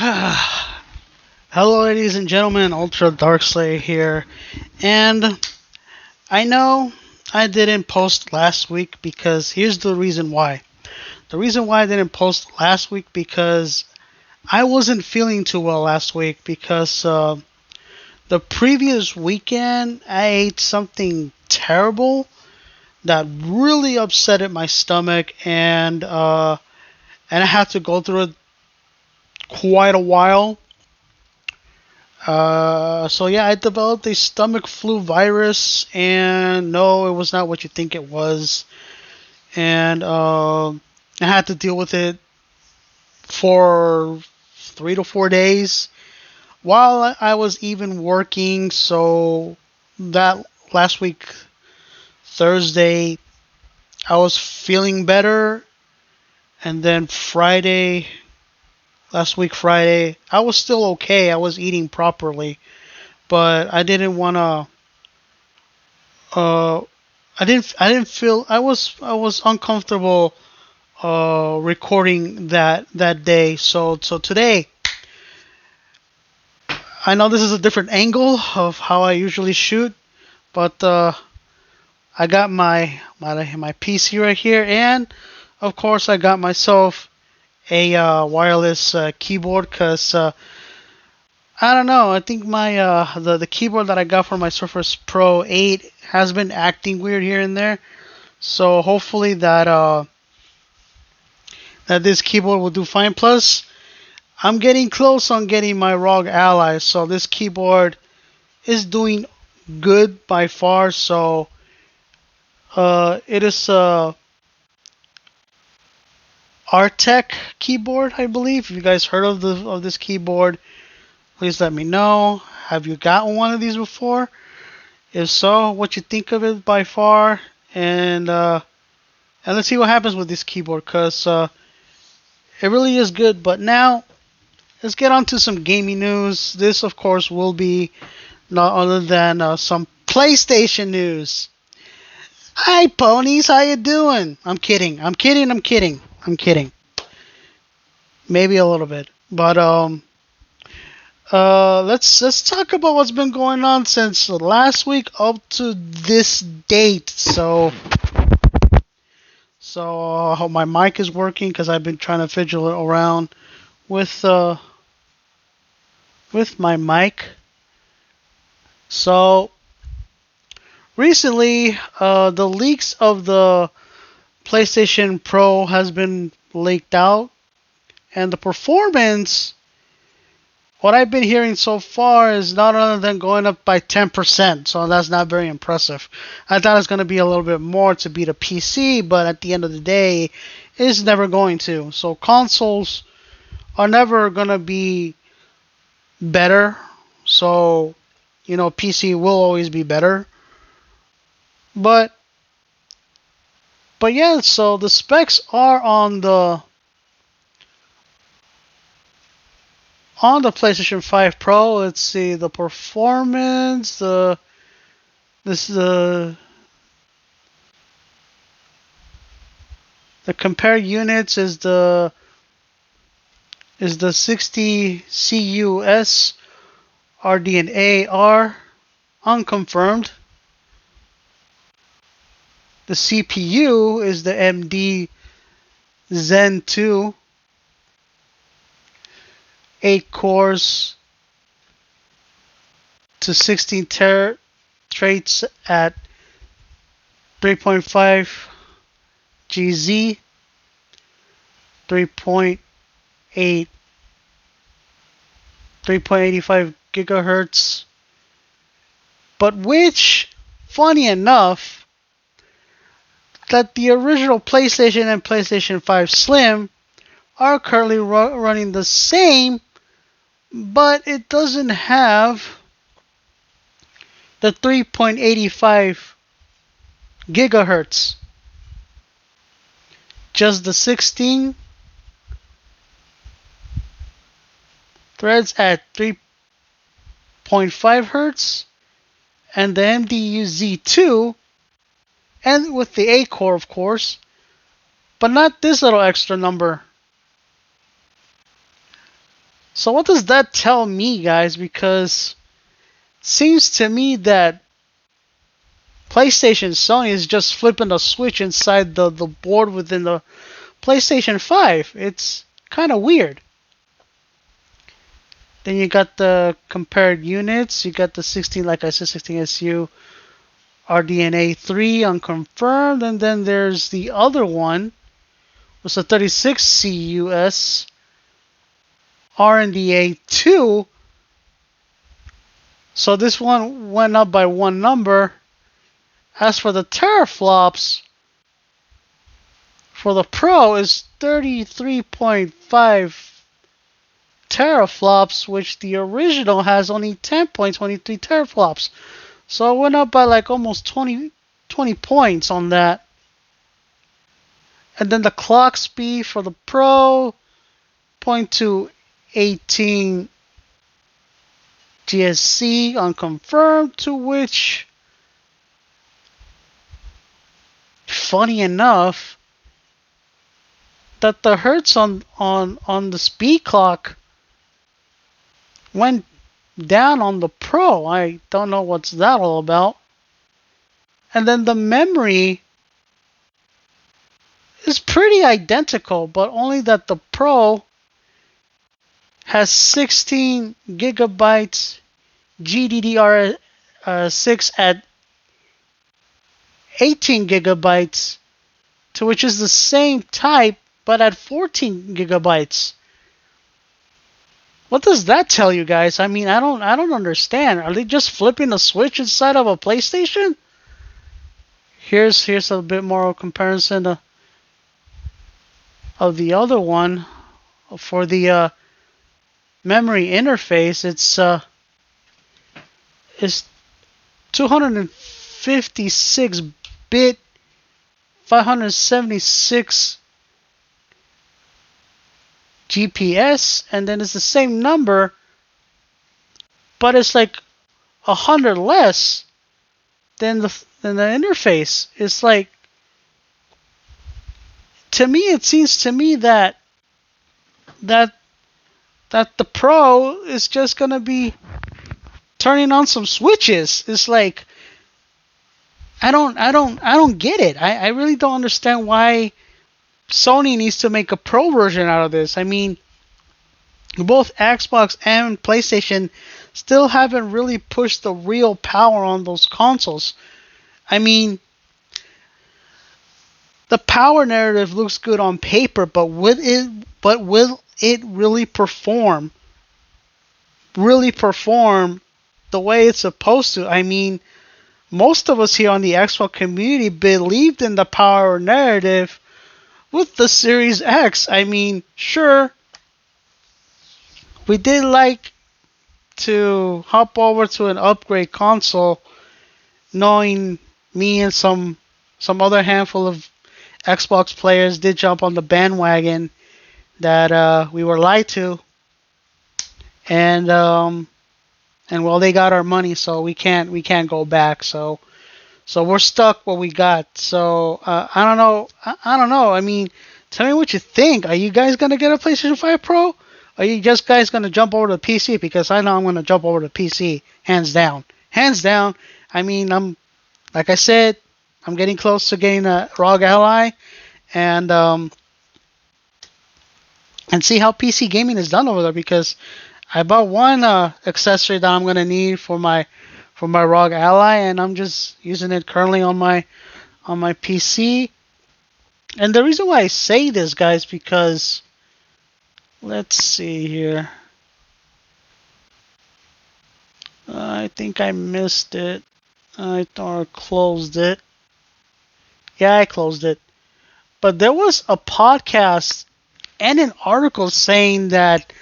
Hello, ladies and gentlemen. Ultra Dark Slayer here, and I know I didn't post last week because here's the reason why. The reason why I didn't post last week because I wasn't feeling too well last week because the previous weekend I ate something terrible that really upset my stomach, and I had to go through it quite a while. So yeah, I developed a stomach flu virus, and no, it was not what you think it was, and I had to deal with it for 3 to 4 days while I was even working. So that last week, Thursday, I was feeling better, and then last week Friday, I was still okay. I was eating properly, but I didn't want to. Uh, I didn't feel I was uncomfortable recording that day. So today I know this is a different angle of how I usually shoot, but I got my PC right here, and of course I got myself a wireless keyboard because I don't know. I think my the keyboard that I got for my Surface Pro 8 has been acting weird here and there. So hopefully that this keyboard will do fine. Plus, I'm getting close on getting my ROG Ally, so this keyboard is doing good by far. So it is Artec keyboard, I believe. If you guys heard of this keyboard, please let me know. Have you gotten one of these before? If so, what you think of it by far, and let's see what happens with this keyboard, cause it really is good. But now let's get on to some gaming news. This, of course, will be not other than some PlayStation news. Hi, ponies, how you doing? I'm kidding. I'm kidding. I'm kidding. I'm kidding. Maybe a little bit, but let's talk about what's been going on since last week up to this date. So I hope my mic is working because I've been trying to fidget around with uh with my mic. So recently, the leaks of the PlayStation Pro has been leaked out, and the performance, what I've been hearing so far, is not other than going up by 10%. So that's not very impressive. I thought it's going to be a little bit more to beat a PC, but at the end of the day, it's never going to. So consoles are never going to be better. So, PC will always be better. But yeah, so the specs are on the PlayStation 5 Pro. Let's see the performance. This the compare units is the 60 CUS RDNA R unconfirmed. The CPU is the MD Zen 2, 8 cores to 16 traits at 3.5 GZ, 3.8, 3.85 gigahertz. But which, funny enough, that the original PlayStation and PlayStation 5 Slim are currently running the same, but it doesn't have the 3.85 gigahertz, just the 16 threads at 3.5 hertz, and the MDU Z2, and with the 8 core, of course, but not this little extra number. So what does that tell me, guys? Because it seems to me that PlayStation Sony is just flipping a switch inside the board within the PlayStation 5. It's kind of weird. Then you got the compared units. You got the 16, like I said, 16SU RDNA 3 unconfirmed. And then there's the other one. Was the 36CUS RNDA 2. So this one went up by one number. As for the teraflops, for the Pro is 33.5 teraflops, which the original has only 10.23 teraflops. So it went up by like almost 20 points on that. And then the clock speed for the Pro, 0.218 GSC unconfirmed, to which, funny enough, that the hertz on the speed clock went down on the Pro. I don't know what's that all about. And then the memory is pretty identical, but only that the Pro has 16 gigabytes GDDR6 at 18 gigabytes, to which is the same type but at 14 gigabytes. What does that tell you guys? I mean, I don't understand. Are they just flipping a switch inside of a PlayStation? Here's a bit more comparison of the other one. For the memory interface, it's 256 bit 576 GPS, and then it's the same number, but it's like 100 less than the interface. It's like, to me, it seems to me that the Pro is just gonna be turning on some switches. It's like, I don't get it. I really don't understand why Sony needs to make a Pro version out of this. I mean, both Xbox and PlayStation still haven't really pushed the real power on those consoles. I mean, the power narrative looks good on paper, but will it really perform the way it's supposed to? I mean, most of us here on the Xbox community believed in the power narrative with the Series X. I mean, sure, we did like to hop over to an upgrade console, knowing me and some other handful of Xbox players did jump on the bandwagon that we were lied to, and well, they got our money, so we can't go back. So we're stuck what we got. So I don't know. I mean, tell me what you think. Are you guys gonna get a PlayStation 5 Pro? Are you just guys gonna jump over to PC? Because I know I'm gonna jump over to PC, hands down. I mean, like I said, I'm getting close to getting a ROG Ally, and see how PC gaming is done over there, because I bought one accessory that I'm gonna need for my ROG Ally, and I'm just using it currently on my PC. And the reason why I say this, guys, because let's see here. I think I missed it. I thought I closed it. Yeah, I closed it. But there was a podcast and an article saying that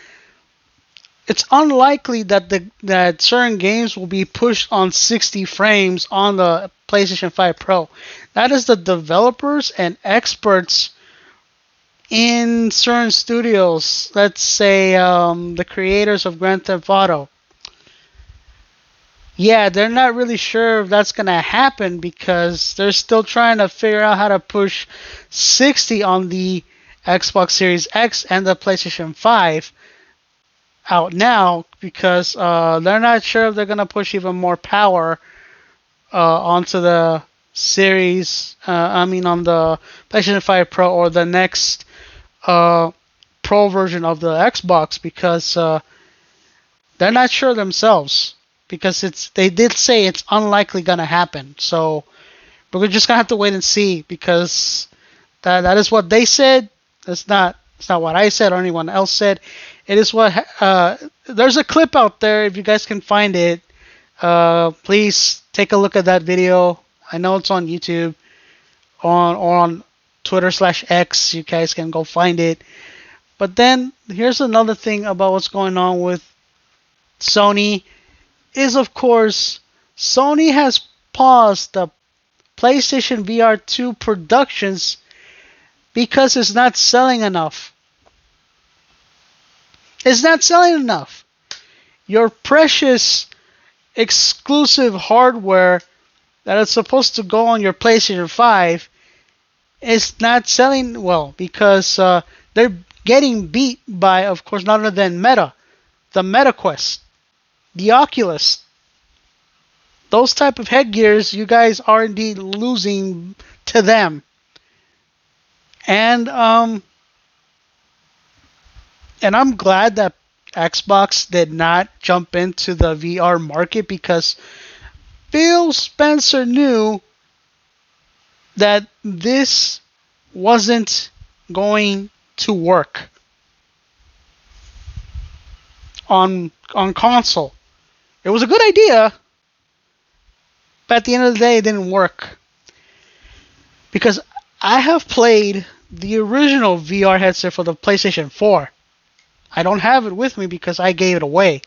it's unlikely that certain games will be pushed on 60 frames on the PlayStation 5 Pro. That is the developers and experts in certain studios. Let's say the creators of Grand Theft Auto. Yeah, they're not really sure if that's going to happen, because they're still trying to figure out how to push 60 on the Xbox Series X and the PlayStation 5. out now because they're not sure if they're gonna push even more power onto the series. On the PlayStation 5 Pro or the next Pro version of the Xbox because they're not sure themselves because they did say it's unlikely gonna happen. So we're just gonna have to wait and see because that is what they said. It's not what I said or anyone else said. It is what there's a clip out there if you guys can find it. Please take a look at that video. I know it's on YouTube or on Twitter/X. You guys can go find it. But then here's another thing about what's going on with Sony is of course Sony has paused the PlayStation VR2 productions because it's not selling enough. It's not selling enough. Your precious exclusive hardware that is supposed to go on your PlayStation 5 is not selling well because they're getting beat by, of course, none other than Meta, the MetaQuest, the Oculus. Those type of headgears, you guys are indeed losing to them. And I'm glad that Xbox did not jump into the VR market because Phil Spencer knew that this wasn't going to work on console. It was a good idea, but at the end of the day, it didn't work. Because I have played the original VR headset for the PlayStation 4. I don't have it with me because I gave it away.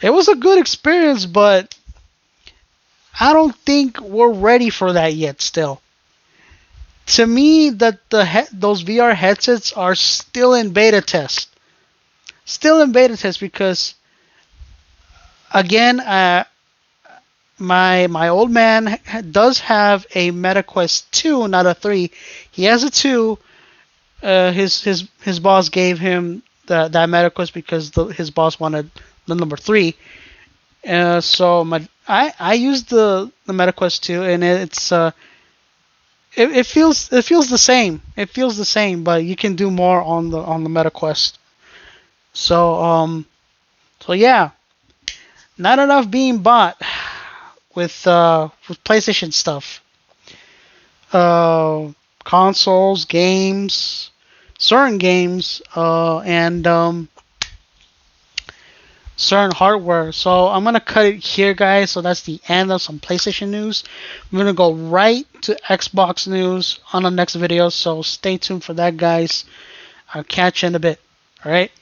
It was a good experience, but I don't think we're ready for that yet still. To me, those VR headsets are still in beta test. Still in beta test because, again, my old man does have a MetaQuest 2, not a 3. He has a 2. His boss gave him that MetaQuest because his boss wanted the number 3. So I used the MetaQuest 2, and it feels the same. It feels the same, but you can do more on the MetaQuest. So yeah, not enough being bought with PlayStation stuff. Consoles, games, certain games, and certain hardware. So I'm gonna cut it here, guys. So that's the end of some PlayStation news. I'm gonna go right to Xbox news on the next video. So stay tuned for that, guys. I'll catch you in a bit. All right.